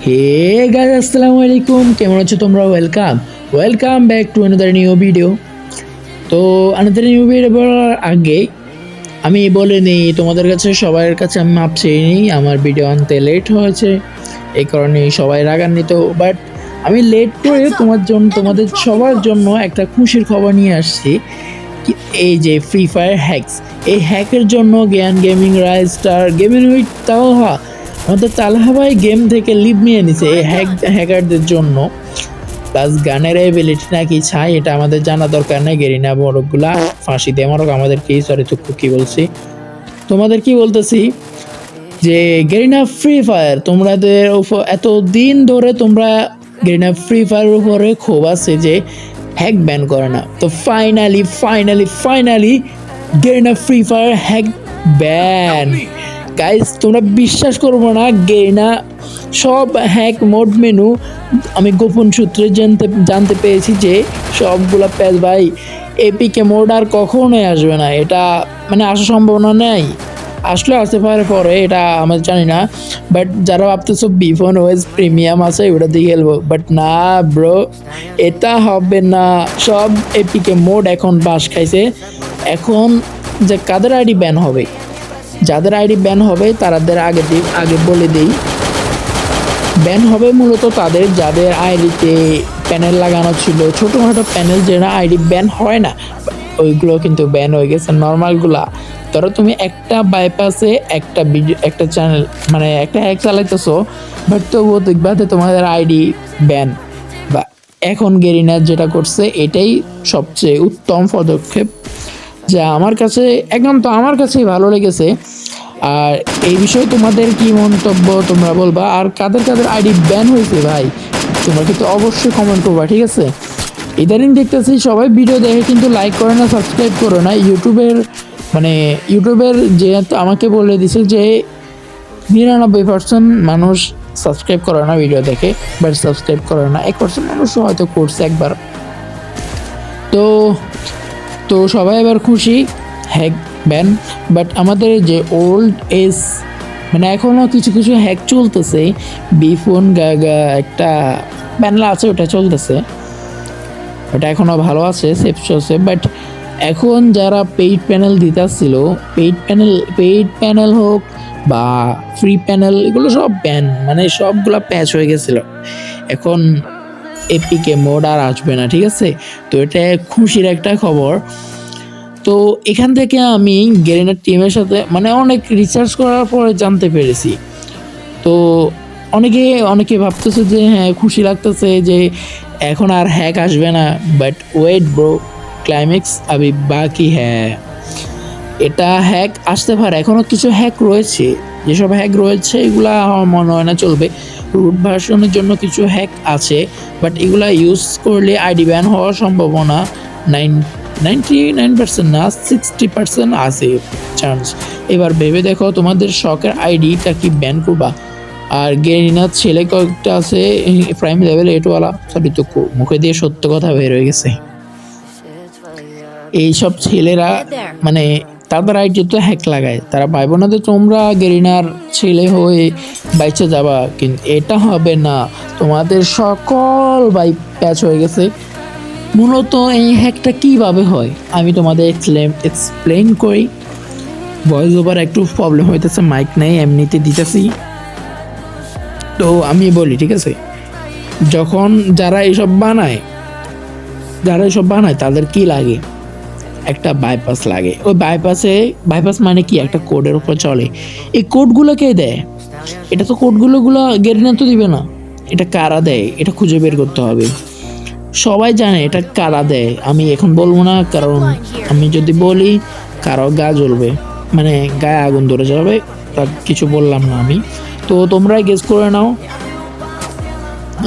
Hey guys, আসসালামু আলাইকুম। কেমন আছো তোমরা? Welcome back to another new video. তো আনাদার নিউ ভিডিও বলার আগে আমি বলে নিই তোমাদের কাছে, সবার কাছে আমি মাপ চেয়ে নিই। আমার ভিডিও আনতে লেট হয়েছে, এই কারণে সবাই রাগান্বিত। বাট আমি লেট করে তোমাদের সবার জন্য একটা খুশির খবর নিয়ে আসছি। এই যে ফ্রি ফায়ার হ্যাকস, এই হ্যাকের জন্য Gyan gaming rise star gaming with Talha, আমাদের তালহা ভাই গেম থেকে লিভ নিয়ে নিছে এই হ্যাকারদের জন্য। প্লাস গানের এবিলিটি নাকি ছাই, এটা আমাদের জানা দরকার নেই। গেরিনা বড়গুলা ফাঁসি দিয়ে মারক আমাদের কি, সরি তো কি বলছি, তোমাদের কি বলতেছি যে গেরিনা ফ্রি ফায়ার তোমাদের এত দিন ধরে তোমরা গেরিনা ফ্রি ফায়ারের উপরে ক্ষোভ আছে যে হ্যাক ব্যান করে না। তো finally Garena free fire hack ban. Guys তোমরা বিশ্বাস করবো না, গেরিনা সব হ্যাক মোড মেনু আমি গোপন সূত্রে জানতে পেরেছি যে সবগুলা প্যাচ ভাই এপিকে মোড আর কখনোই আসবে না। এটা মানে আসার সম্ভাবনা নেই, আসলে আসতে পারে পরে, এটা আমরা জানি না। বাট যারা ভাবতেছো বিফোন ওয়েস প্রিমিয়াম আছে ওটা দিয়ে খেলবো, বাট না ব্রো, এটা হবে না। সব এপিকে মোড এখন বাস খাইছে। এখন যে কাদের আইডি ব্যান হবে, যাদের আইডি ব্যান হবে তাদের আগে বলে দিই, ব্যান হবে মূলত তাদের যাদের আইডিতে প্যানেল লাগানো ছিল, ছোটোখাটো প্যানেল, যেটা আইডি ব্যান হয় না ওইগুলো কিন্তু ব্যান হয়ে গেছে। নর্মালগুলা ধরো তুমি একটা বাইপাসে একটা চ্যানেল মানে একটা হ্যাক চালাইতেছো, বাট তবুও দেখবা তোমাদের আইডি ব্যান। বা এখন গেরিনা যেটা করছে এটাই সবচেয়ে উত্তম পদক্ষেপ, যা আমার কাছে আমার কাছেই ভালো লেগেছে। আর এই বিষয়ে তোমাদের কি মন্তব্য তোমরা বলবা, আর কাদের আইডি ব্যান হয়েছে ভাই তোমরা কিন্তু অবশ্যই কমেন্ট করবা, ঠিক আছে? ইদানিং দেখতেছি সবাই ভিডিও দেখে কিন্তু লাইক করে না, সাবস্ক্রাইব করে না। ইউটিউবের যে আমাকে বলে দিছে যে 99% মানুষ সাবস্ক্রাইব করে না ভিডিও দেখে, বাট সাবস্ক্রাইব করে না 1% মানুষ হয়তো করছে একবার। তো সবাই এবার খুশি হ্যাক ব্যান। বাট আমাদের যে ওল্ড এজ মানে এখনও কিছু হ্যাক চলতেছে, বিফোন গাগা একটা প্যানেল আছে ওটা চলতেছে, ওটা এখনও ভালো আছে, সেফ চলছে। বাট এখন যারা পেইড প্যানেল দিতেছিল, পেইড প্যানেল হোক বা ফ্রি প্যানেল, এগুলো সব ব্যান, মানে সবগুলা প্যাচ হয়ে গেছিলো। এখন এপিকে মোড আর আসবে না, ঠিক আছে? তো এটা খুশির একটা খবর। তো এখান থেকে আমি গেরিনার টিমের সাথে মানে অনেক রিসার্চ করার পরে জানতে পেরেছি। তো অনেকে ভাবতেছে যে হ্যাঁ খুশি লাগতেছে যে এখন আর হ্যাক আসবে না, বাট ওয়েট ব্রো, ক্লাইম্যাক্স আবি বাকি। হ্যাঁ, এটা হ্যাক আসতে পারে, এখনও কিছু হ্যাক রয়েছে, যেসব হ্যাক রয়েছে এগুলা আমার মনে হয় না চলবে। রুট ভার্সনের জন্য কিছু হ্যাক আছে, বাট এগুলা ইউজ করলে আইডি ব্যান হওয়ার সম্ভাবনা 99% না 60% আছে চান্স। এবার ভেবে দেখো তোমাদের শখের আইডিটা কি ব্যান করবা? আর গেরিনার ছেলে কয়েকটা আছে প্রাইম লেভেল 8 সরি তো মুখে দিয়ে সত্য কথা বের হয়ে গেছে। এইসব ছেলেরা মানে তাদের আইডি তো হ্যাক লাগায়, তারা ভাইব না যে তোমরা গেরিনার ছেলে হয়ে বাইচে যাবা, কিন্তু এটা হবে না। তোমাদের সকল বাই প্যাচ হয়ে গেছে। মূলত এই হ্যাকটা কিভাবে হয় আমি তোমাদের এক্সপ্লেন করি। ভয়েস ওভার একটু প্রবলেম হইতেছে, মাইক নেই, এমনিতে দিতেছি। তো আমি বলি, ঠিক আছে? যখন যারা এইসব বানায় তাদের কি লাগে, একটা বাইপাস লাগে। ওই বাইপাস মানে কি, একটা কোডের উপর চলে। এই কোডগুলো কে দেয়? এটা তো কোডগুলো গেরিনা তো দিবে না, এটা কারা দেয় এটা খুঁজে বের করতে হবে। সবাই জানে এটা কারা দেয়, আমি এখন বলবো না, কারণ আমি যদি বলি কারো গা জ্বলবে, মানে গায়ে আগুন ধরে যাবে, তা কিছু বললাম না আমি। তো তোমরাই গেস করে নাও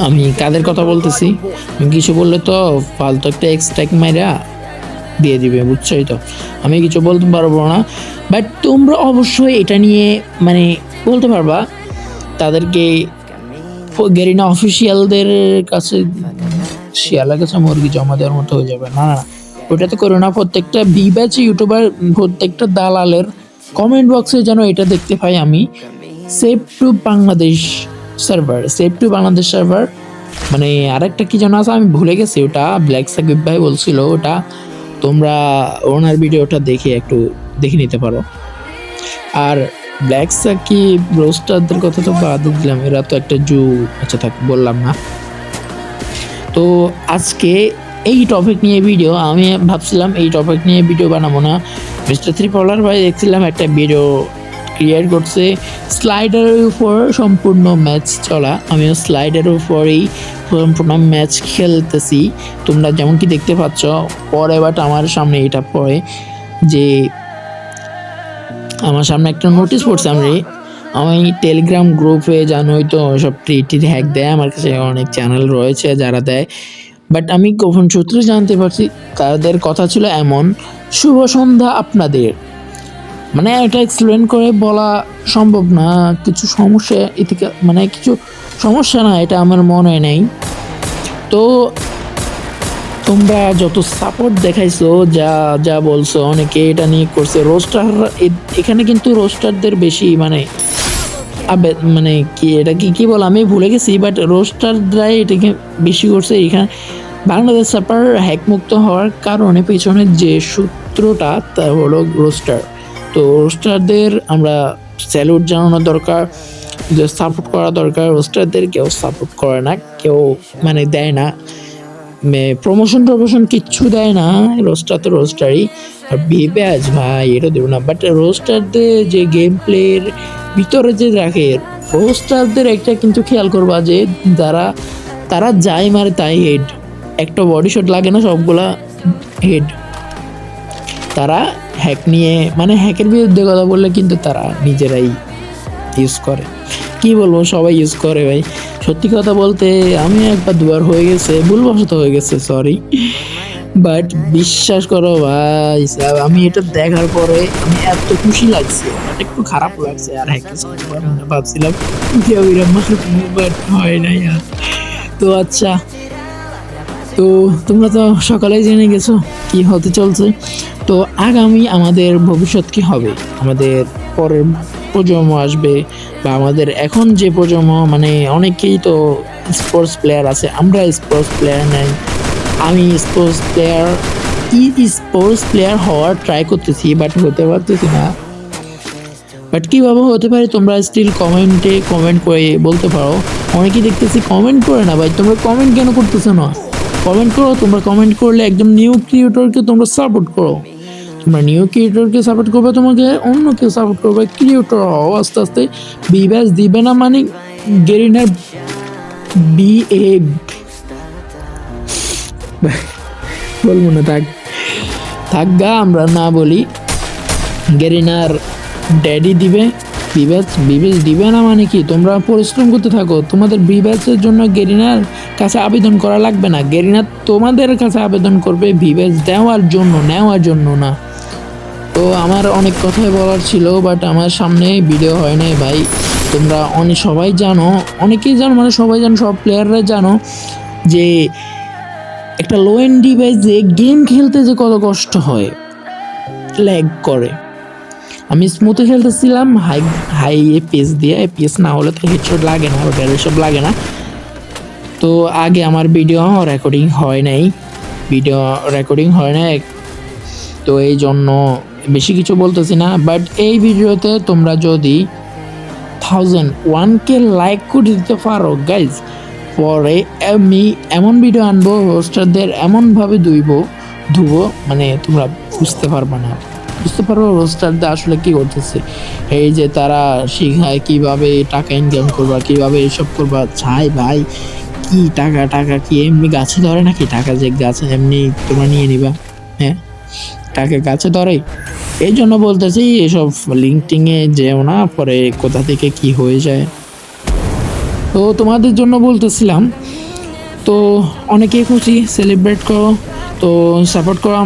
আমি কাদের কথা বলতেছি। কিছু বললে তো ফালতু একটা এক্সট্যাক মাইরা দিয়ে দিবে, বুঝছোই তো, আমি কিছু বলতে পারবো না। বাট তোমরা অবশ্যই এটা নিয়ে মানে বলতে পারবা তাদেরকে, গেরিনা অফিসিয়ালদের কাছে, শিয়ালের কাছে মুরগি জমা দেওয়ার মতো হয়ে যাবে। না, ওটা তো করো না। প্রত্যেকটা বিব্যাচ ইউটিউবার, প্রত্যেকটা দালালের কমেন্ট বক্সে যেন এটা দেখতে পাই আমি, save two Bangladesh server, save two Bangladesh server, মানে আরেকটা কি যেন আছে আমি ভুলে গেছি, ওটা ব্ল্যাক সাকিব ভাই বলছিল, ওটা তোমরা ওনার ভিডিওটা দেখে একটু দেখে নিতে পারো। আর ব্ল্যাক সাকিব রোস্টারদের কথা তো বাদ দিলাম, এরা তো একটা আচ্ছা থাক বললাম না। তো আজকে এই টপিক নিয়ে ভিডিও, আমি ভাবছিলাম এই টপিক নিয়ে ভিডিও বানাবো না, মিস্টার থ্রি পলার ভাই দেখছিলাম একটা ভিডিও ক্রিয়েট করছে স্লাইডারের উপর সম্পূর্ণ ম্যাচ চলা, আমিও স্লাইডারের উপরেই সম্পূর্ণ ম্যাচ খেলতেছি, তোমরা যেমন কি দেখতে পাচ্ছ পরে, বাট আমার সামনে এটা পড়ে যে আমার সামনে একটা নোটিশ পড়ছে, আমি টেলিগ্রাম গ্রুপে জানোই তো সব ট্রিটির হ্যাক দেয়, আমার কাছে অনেক চ্যানেল রয়েছে যারা দেয়, বাট আমি গোপন সূত্রে জানতে পারছি তাদের কথা ছিল এমন, শুভ সন্ধ্যা আপনাদের, মানে এটা এক্সপ্লেন করে বলা সম্ভব না, কিছু সমস্যা এতে, মানে কিছু সমস্যা না, এটা আমার মনে নেই। তো তোমরা যত সাপোর্ট দেখাইছো, যা যা বলছো, অনেকে এটা নিয়ে করছে রোস্টার, এখানে কিন্তু রোস্টারদের বেশি মানে মানে কি এটা কি বল আমি ভুলে গেছি, বাট রোস্টাররাই এটাকে বেশি করছে এখানে। বাংলাদেশ সার্ভার হ্যাকমুক্ত হওয়ার কারণে পেছনের যে সূত্রটা তা হলো রোস্টার। তো রোস্টারদের আমরা স্যালুট জানানো দরকার, যে সাপোর্ট করা দরকার, রোস্টারদের কেউ সাপোর্ট করে না, কেউ মানে দেয় না, প্রমোশন কিচ্ছু দেয় না, রোস্টার তো রোস্টারই। আর বিব্যাজ ভাই এটা দেবো না, বাট রোস্টারদের যে গেম প্লের ভিতরে যে রাখে, রোস্টারদের একটা কিন্তু খেয়াল করবা যে তারা যাই মারে তাই হেড, একটা বডি শট লাগে না, সবগুলা হেড। তারা হ্যাক নিয়ে মানে হ্যাকের বিরুদ্ধে কথা বললে কিন্তু তারা নিজেরাই ইউজ করে, কি বলবো সবাই ইউজ করে ভাই, সত্যি কথা বলতে আমি একবার দুবার হয়ে গেছে, ভুলবশত হয়ে গেছে, সরি, বাট বিশ্বাস করো ভাই আমি এটা দেখার পরে আমি এত খুশি লাগছে, একটু খারাপ লাগছে, আর ভাবছিলাম বাট হয় নাই আর। তো আচ্ছা, তো তোমরা তো সকালেই জেনে গেছো কি হতে চলছে, তো আগামী আমাদের ভবিষ্যৎ কি হবে, আমাদের পরের প্রজন্ম আসবে বা আমাদের এখন যে প্রজন্ম, মানে অনেকেই তো স্পোর্টস প্লেয়ার আছে, আমরা স্পোর্টস প্লেয়ার নাই, আমি স্পোর্টস প্লেয়ার হওয়ার ট্রাই করতেছি, বাট হতে পারতেছি না, বাট কীভাবে হতে পারে তোমরা স্টিল কমেন্ট করে বলতে পারো। অনেকেই দেখতেছি কমেন্ট করে না ভাই, তোমরা কমেন্ট কেন করতেছো না, কমেন্ট করো, তোমরা কমেন্ট করলে একদম নিউ ক্রিয়েটরকে তোমরা সাপোর্ট করো, তোমরা নিউ ক্রিয়েটরকে সাপোর্ট করবে, তোমাকে অন্য কেউ সাপোর্ট করবে, ক্রিয়েটর হও আস্তে আস্তে, বিব্যাস দিবে না মানে গেরিনার বলবো না, থাক গা, আমরা না বলি, গেরিনার ড্যাডি দিবে, বিবেচ দিবে না মানে কি, তোমরা পরিশ্রম করতে থাকো, তোমাদের বিবেচের জন্য গেরিনার কাছে আবেদন করা লাগবে না, গেরিনার তোমাদের কাছে আবেদন করবে বিবেচ নেওয়ার জন্য না। তো আমার অনেক কথাই বলার ছিল, বাট আমার সামনে ভিডিও হয় নাই ভাই, তোমরা সবাই জানো, অনেকেই জানো, মানে সবাই জানো, সব প্লেয়াররা জানো যে একটা লো এন্ড ডিভাইসে গেম খেলতে যে কত কষ্ট হয়, ল্যাগ করে। আমি স্মুথে খেলতেছিলাম হাই এপিএস দিয়ে, এপিএস না হলে তো হেডশট লাগে না, ওটা সব লাগে না। তো আগে আমার ভিডিও রেকর্ডিং হয় নাই, তো এই জন্য বেশি কিছু বলতেছি না, বাট এই ভিডিওতে তোমরা যদি 1,001K লাইক করে দিতে পারো গাইজ, পরে আমি এমন ভিডিও আনবো, রোস্টারদের এমনভাবে ধুবো মানে তোমরা বুঝতে পারবো রোস্টারদের আসলে কি করতেছে, এই যে তারা শিখায় কিভাবে টাকা ইনকাম করবা, কিভাবে এসব করবা, চাই ভাই কি টাকা কি এমনি গাছে ধরে নাকি, টাকা যে গাছে এমনি তোমরা নিয়ে নিবা, হ্যাঁ টাকা গাছে ধরে, এই জন্য বলতেছি এসব লিঙ্কটিংয়ে যেও না, পরে কোথা থেকে কি হয়ে যায়। তো তোমাদের জন্য বলতেছিলাম, তো অনেকেই খুশি, সেলিব্রেট করো, তো সাপোর্ট করো।